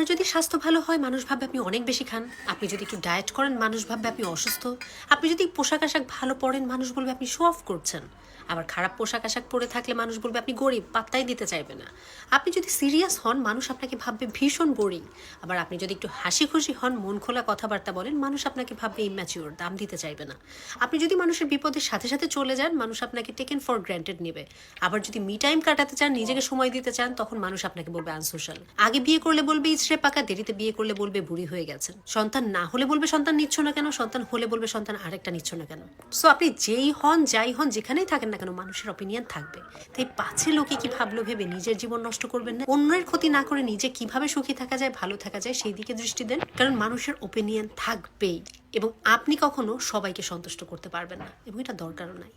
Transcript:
যদি স্বাস্থ্য ভালো হয় মানুষ ভাববে আপনি অনেক বেশি খান। আপনি যদি একটু ডায়েট করেন মানুষ ভাববে আপনি অসুস্থ। আপনি যদি পোশাক আশাক ভালো পরেন মানুষ বলবে আপনি শো অফ করছেন। আবার খারাপ পোশাক আশাক পরে থাকলে মানুষ বলবে আপনি গরিব, পাত্তাই দিতে চাইবে না। আপনি যদি সিরিয়াস হন মানুষ আপনাকে ভাববে ভীষণ বোরিং। আবার আপনি যদি একটু হাসি খুশি হন, মন খোলা কথাবার্তা বলেন, মানুষ আপনাকে ভাববে ইম্যাচিওর, দাম দিতে চাইবে না। আপনি যদি মানুষের বিপদের সাথে সাথে চলে যান মানুষ আপনাকে টেকেন ফর গ্র্যান্টেড নেবে। আবার যদি মি টাইম কাটাতে চান, নিজেকে সময় দিতে চান, তখন মানুষ আপনাকে বলবে আনসোশ্যাল। আগে বিয়ে করলে বলবে ইচড়ে পাকা, দেরিতে বিয়ে করলে বলবে বুড়ি হয়ে গেছেন। সন্তান না হলে বলবে সন্তান নিচ্ছ না কেন, সন্তান হলে বলবে সন্তান আরেকটা নিচ্ছ না কেন। সো আপনি যেই হন যাই হন যেখানেই থাকেন না কেন মানুষের অপিনিয়ন থাকবে। তাই পাছে লোকে কি ভাবলো ভেবে নিজের জীবন নষ্ট করবেন না। অন্যের ক্ষতি না করে নিজে কিভাবে সুখী থাকা যায়, ভালো থাকা যায় সেই দিকে দৃষ্টি দেন। কারণ মানুষের ওপিনিয়ন থাকবেই এবং আপনি কখনো সবাইকে সন্তুষ্ট করতে পারবেন না এবং এটা দরকারও নাই।